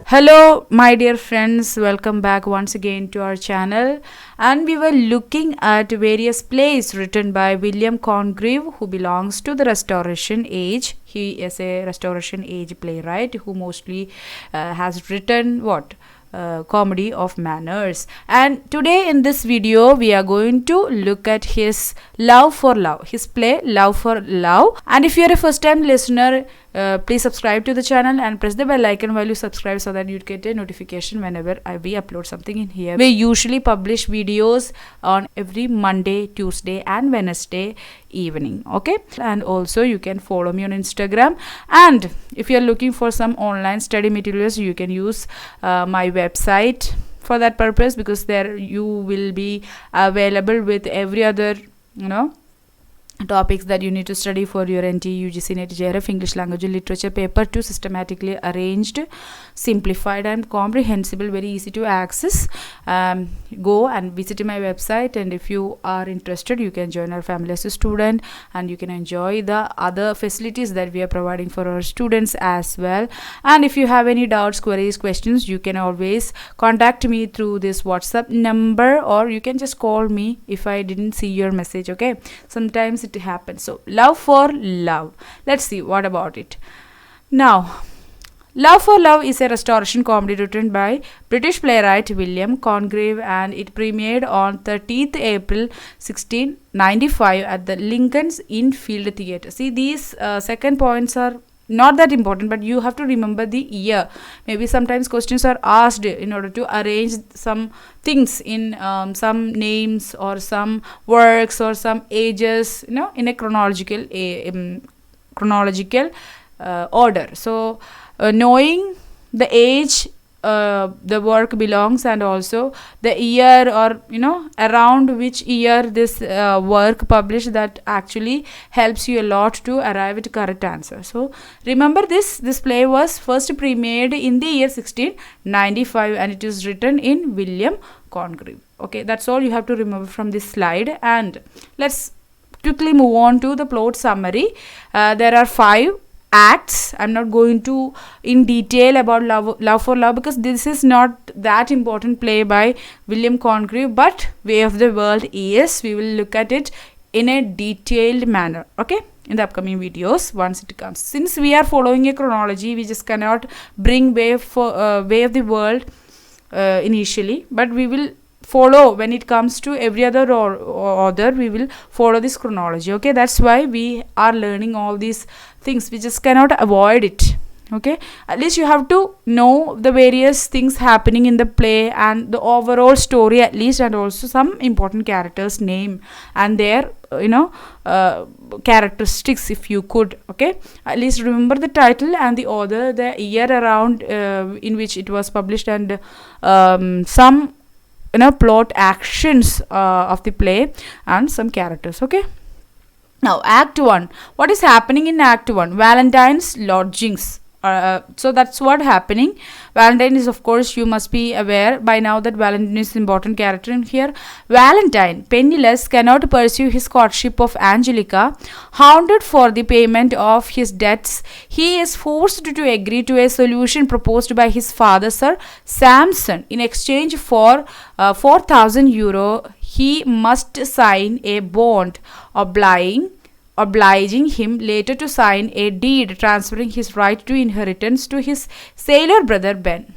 Hello, my dear friends, welcome back once again to our channel. And we were looking at various plays written by William Congreve, who belongs to the Restoration Age. He is a Restoration Age playwright who mostly has written what? Comedy of manners. And today in this video we are going to look at his Love for Love, his play Love for Love. And if you are a first time listener, please subscribe to the channel and press the bell icon while you subscribe so that you get a notification whenever we upload something in here. We usually publish videos on every Monday, Tuesday and Wednesday evening. Okay, and also you can follow me on Instagram, and if you are looking for some online study materials, you can use my website for that purpose, because there you will be available with every other topics that you need to study for your NT, UGC, NET, JRF, English language and literature paper 2, systematically arranged, simplified and comprehensible, very easy to access. Go and visit my website, and if you are interested, you can join our family as a student, and you can enjoy the other facilities that we are providing for our students as well. And if you have any doubts, queries, questions, you can always contact me through this WhatsApp number, or you can just call me if I didn't see your message. Okay, sometimes it happens. So Love for Love, let's see what about it now. Love for Love is a restoration comedy written by British playwright William Congreve, and it premiered on 30th April 1695 at the Lincoln's Inn Field Theatre. See, these second points are not that important, but you have to remember the year. Maybe sometimes questions are asked in order to arrange some things in some names or some works or some ages, in a chronological order. So knowing the age the work belongs, and also the year, or around which year this work published, that actually helps you a lot to arrive at correct answer. So remember this play was first premiered in the year 1695, and it is written in William Congreve. Okay, that's all you have to remember from this slide. And let's quickly move on to the plot summary. There are 5 acts. I'm not going to in detail about Love for Love, because this is not that important play by William Congreve, but Way of the World is. We will look at it in a detailed manner, okay, in the upcoming videos once it comes. Since we are following a chronology, we just cannot bring Way of the World initially, but we will follow when it comes to every other author. We will follow this chronology. Okay, that's why we are learning all these things. We just cannot avoid it. Okay, at least you have to know the various things happening in the play and the overall story at least, and also some important characters' name and their characteristics if you could. Okay, at least remember the title and the author, the year around in which it was published, and some plot actions of the play and some characters. Okay, now Act 1. What is happening in Act 1? Valentine's lodgings. So that's what happening. Valentine is, of course, you must be aware by now that Valentine is an important character in here. Valentine, penniless, cannot pursue his courtship of Angelica. Hounded for the payment of his debts, he is forced to agree to a solution proposed by his father, Sir Sampson. In exchange for 4,000 euro, he must sign a bond obliging him later to sign a deed transferring his right to inheritance to his sailor brother Ben.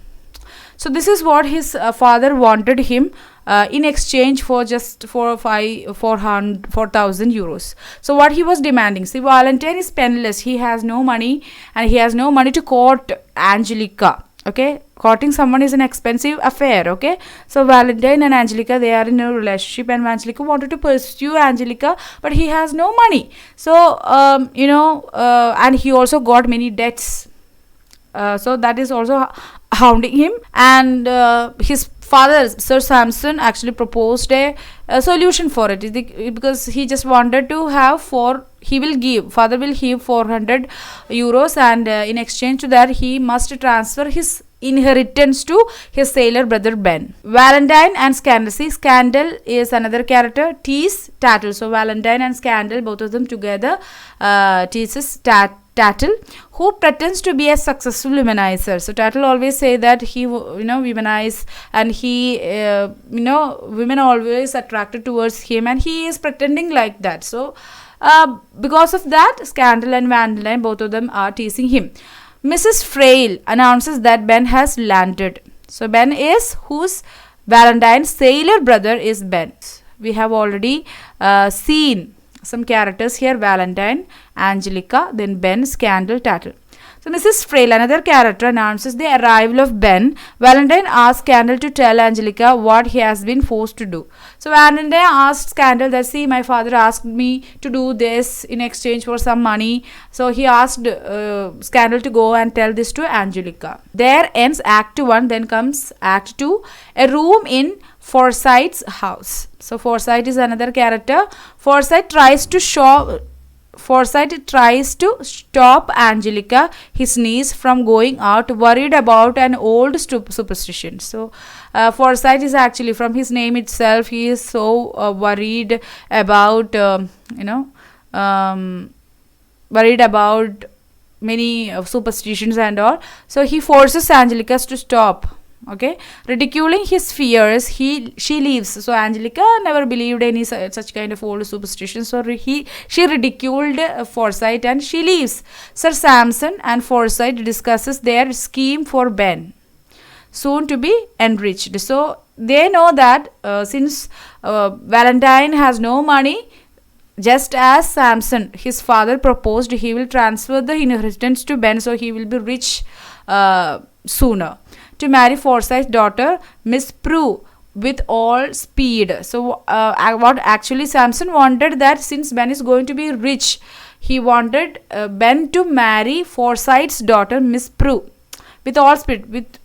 So this is what his father wanted him in exchange for just 4,000 euros. So what he was demanding, see, Valentine is penniless, he has no money, and he has no money to court Angelica. Okay, courting someone is an expensive affair. Okay, so Valentine and Angelica, they are in a relationship, and Angelica wanted to pursue Angelica, but he has no money. So and he also got many debts, so that is also hounding him. And his father, Sir Sampson, actually proposed a solution for it, because he just wanted to have father will give 400 euros, and in exchange to that he must transfer his inheritance to his sailor brother Ben. Valentine and Scandal. See, Scandal is another character. Tease Tattle. So Valentine and Scandal, both of them together, teases Tattle, who pretends to be a successful womanizer. So Tattle always say that he, womanize, and he, women always attracted towards him, and he is pretending like that. So because of that, Scandal and Valentine, both of them are teasing him. Mrs. Frail announces that Ben has landed. So Ben is whose Valentine's sailor brother is Ben. We have already seen some characters here: Valentine, Angelica, then Ben, Scandal, Tattle. So Mrs. Frail, another character, announces the arrival of Ben. Valentine asks Scandal to tell Angelica what he has been forced to do. So Valentine asked Scandal that, see, my father asked me to do this in exchange for some money. So he asked Scandal to go and tell this to Angelica. There ends Act 1. Then comes Act 2, a room in Forsyth's house. So Forsyth is another character. Forsyth tries to stop Angelica, his niece, from going out, worried about an old superstition. So Forsyth is actually, from his name itself, he is so worried about, worried about many superstitions and all. So he forces Angelica to stop. Okay, ridiculing his fears, she leaves. So Angelica never believed any such kind of old superstitions. So she ridiculed Forsyth and she leaves. Sir Sampson and Forsyth discusses their scheme for Ben, soon to be enriched. So they know that since Valentine has no money, just as Sampson, his father, proposed, he will transfer the inheritance to Ben, so he will be rich sooner, to marry Forsyth's daughter, Miss Prue, with all speed. So what actually Sampson wanted, that since Ben is going to be rich, he wanted Ben to marry Forsyth's daughter, Miss Prue, with all speed, with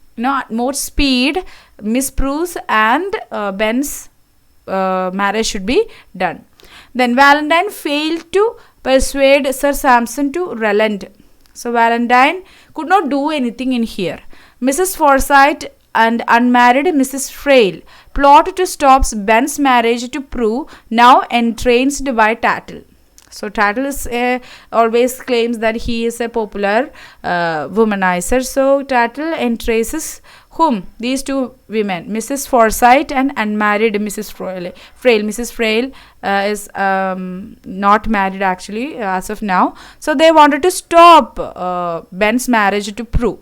more speed. Miss Prue's and Ben's marriage should be done. Then Valentine failed to persuade Sir Sampson to relent. So Valentine could not do anything in here. Mrs. Forsyth and unmarried Mrs. Frail plot to stop Ben's marriage to Prue, now entranced by Tattle. So Tattle is always claims that he is a popular womanizer. So Tattle entraces whom? These two women, Mrs. Forsyth and unmarried Mrs. Frail. Mrs. Frail is not married actually as of now. So they wanted to stop Ben's marriage to Prue.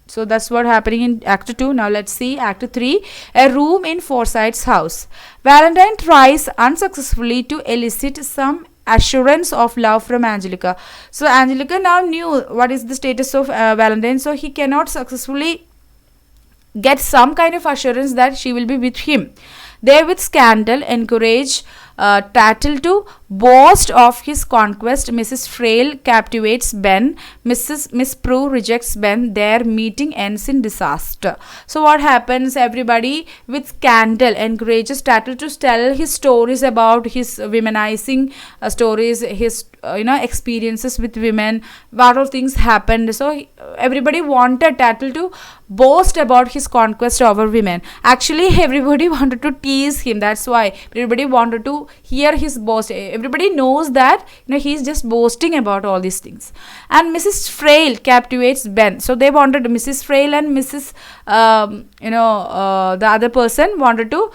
So that's what happening in Act 2. Now let's see Act 3, a room in Forsyth's house. Valentine tries unsuccessfully to elicit some assurance of love from Angelica. So Angelica now knew what is the status of Valentine, so he cannot successfully get some kind of assurance that she will be with him. They, with Scandal, encourage Tattle to boast of his conquest. Mrs. Frail captivates Ben. Miss Prue rejects Ben. Their meeting ends in disaster. So what happens? Everybody with Scandal encourages Tattle to tell his stories about his womanizing stories, his experiences with women, what all things happened. So everybody wanted Tattle to boast about his conquest over women. Actually, everybody wanted to tease him. That's why everybody wanted to hear his boast. Everybody knows that he's just boasting about all these things. And Mrs. Frail captivates Ben. So they wanted Mrs. Frail and Mrs. The other person wanted to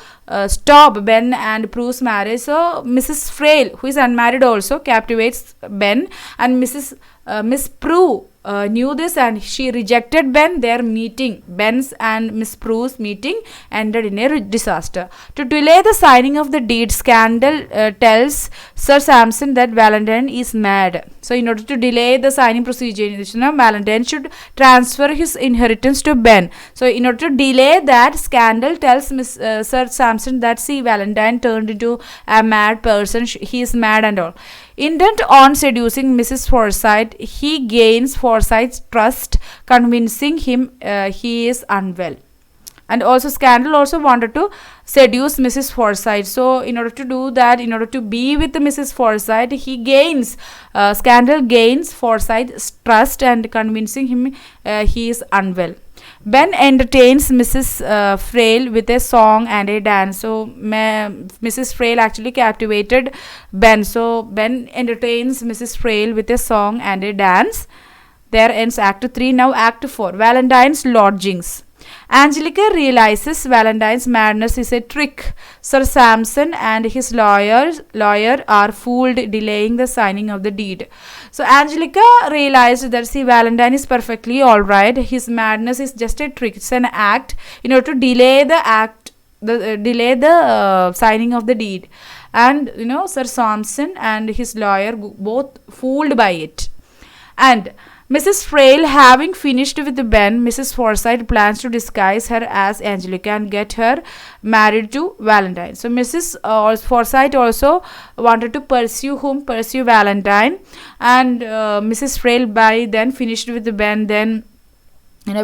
stop Ben and Prue's marriage. So Mrs. Frail, who is unmarried, also captivates Ben, and Miss Prue knew this and she rejected Ben. Their meeting, Ben's and Miss Prue's meeting, ended in a disaster. To delay the signing of the deed, Scandal tells Sir Sampson that Valentine is mad. So in order to delay the signing procedure, Valentine should transfer his inheritance to Ben. So in order to delay that, Scandal tells Sir Sampson that, see, Valentine turned into a mad person, he is mad and all. Intent on seducing Mrs. Forsyth, he gains Forsyth's trust, convincing him he is unwell. And also Scandal also wanted to seduce Mrs. Forsyth. So in order to do that, in order to be with Mrs. Forsyth, Scandal gains Forsyth's trust and convincing him he is unwell. Ben entertains Mrs. Frail with a song and a dance. So Mrs. Frail actually captivated Ben. So Ben entertains Mrs. Frail with a song and a dance. There ends Act 3. Now Act 4. Valentine's lodgings. Angelica realizes Valentine's madness is a trick. Sir Sampson and his lawyer are fooled, delaying the signing of the deed. So Angelica realized that see, Valentine is perfectly alright. His madness is just a trick. It's an act in order to delay the act, delay the signing of the deed. And Sir Sampson and his lawyer both fooled by it. And Mrs. Frail, having finished with Ben, Mrs. Forsyte plans to disguise her as Angelica and get her married to Valentine. So Mrs. Forsyte also wanted to pursue Valentine, and Mrs. Frail by then finished with Ben. Then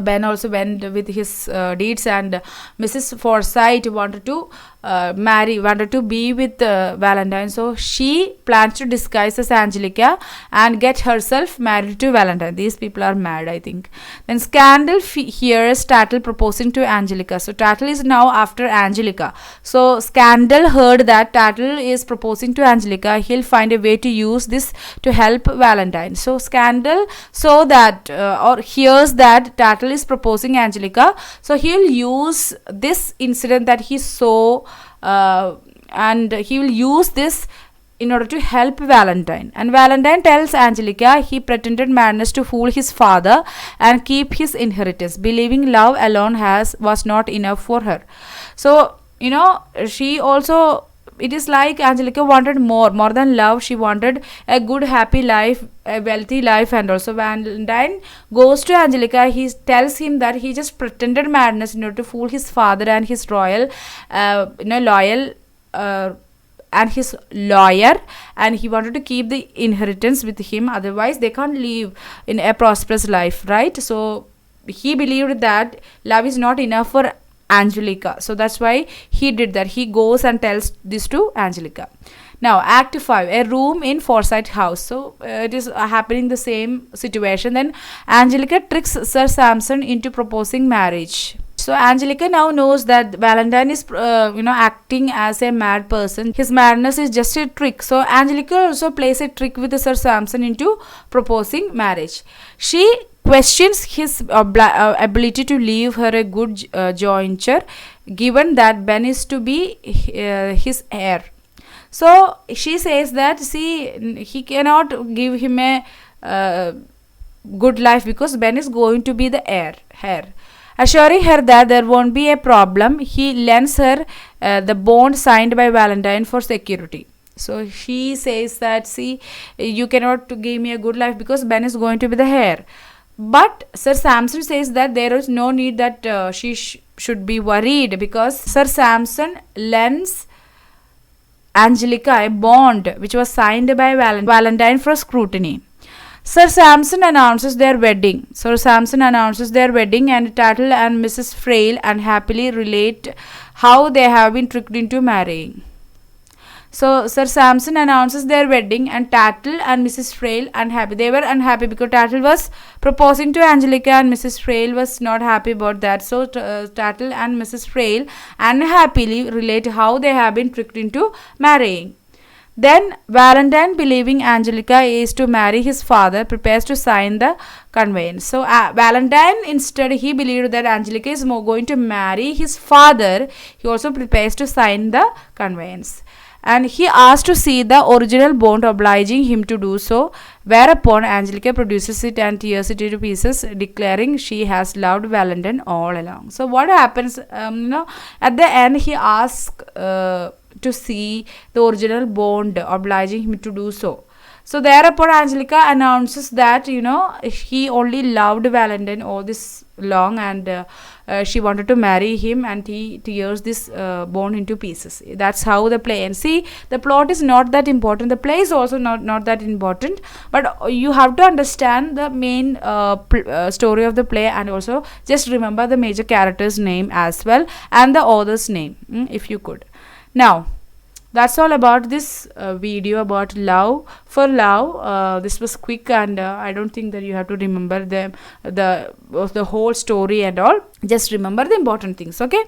Ben also went with his deeds, and Mrs. Forsyte wanted to wanted to be with Valentine. So she plans to disguise as Angelica and get herself married to Valentine. These people are mad, I think. Then Scandal hears Tattle proposing to Angelica. So Tattle is now after Angelica. So Scandal heard that Tattle is proposing to Angelica. He'll find a way to use this to help Valentine. So Scandal saw that or hears that Tattle is proposing Angelica. So he'll use this incident that he saw, and he will use this in order to help Valentine. And Valentine tells Angelica he pretended madness to fool his father and keep his inheritance, believing love alone was not enough for her. So she also, it is like Angelica wanted more than love. She wanted a good, happy life, a wealthy life. And also Valentine goes to Angelica. He tells him that he just pretended madness in order to fool his father and his loyal and his lawyer, and he wanted to keep the inheritance with him, otherwise they can't live in a prosperous life, right? So he believed that love is not enough for Angelica, so that's why he did that. He goes and tells this to Angelica. Now Act 5, a room in Forsyte house. So it is happening the same situation. Then Angelica tricks Sir Sampson into proposing marriage. So Angelica now knows that Valentine is acting as a mad person. His madness is just a trick. So Angelica also plays a trick with Sir Sampson into proposing marriage. She questions his ability to leave her a good jointure, given that Ben is to be his heir. So she says that see, he cannot give him a good life because Ben is going to be the heir. Assuring her that there won't be a problem, he lends her the bond signed by Valentine for security. So she says that see, you cannot give me a good life because Ben is going to be the heir. But Sir Sampson says that there is no need that she should be worried, because Sir Sampson lends Angelica a bond which was signed by Valentine for scrutiny. Sir Sampson announces their wedding. and Tattle and Mrs. Frail unhappily relate how they have been tricked into marrying. So Sir Sampson announces their wedding, and Tattle and Mrs. Frail unhappy. They were unhappy because Tattle was proposing to Angelica and Mrs. Frail was not happy about that. So Tattle and Mrs. Frail unhappily relate how they have been tricked into marrying. Then Valentine, believing Angelica is to marry his father, prepares to sign the conveyance. So Valentine, instead, he believed that Angelica is going to marry his father. He also prepares to sign the conveyance. And he asked to see the original bond, obliging him to do so, whereupon Angelica produces it and tears it into pieces, declaring she has loved Valentine all along. So what happens, at the end he asks to see the original bond, obliging him to do so. So thereupon Angelica announces that he only loved Valentine all this long, and she wanted to marry him, and he tears this bone into pieces. That's how the play ends. See, the plot is not that important. The play is also not that important, but you have to understand the main story of the play, and also just remember the major character's name as well and the author's name, if you could. Now that's all about this video about love for love. This was quick, and I don't think that you have to remember the whole story and all. Just remember the important things, okay?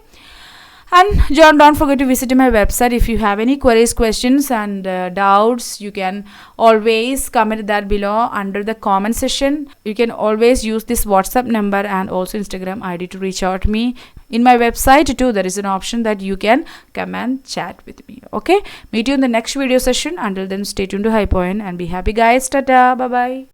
And John, don't forget to visit my website. If you have any queries, questions, and doubts, you can always comment that below under the comment section. You can always use this WhatsApp number and also Instagram ID to reach out to me. In my website too, there is an option that you can come and chat with me. Okay, meet you in the next video session. Until then, stay tuned to High Point and be happy, guys. Tata, bye bye.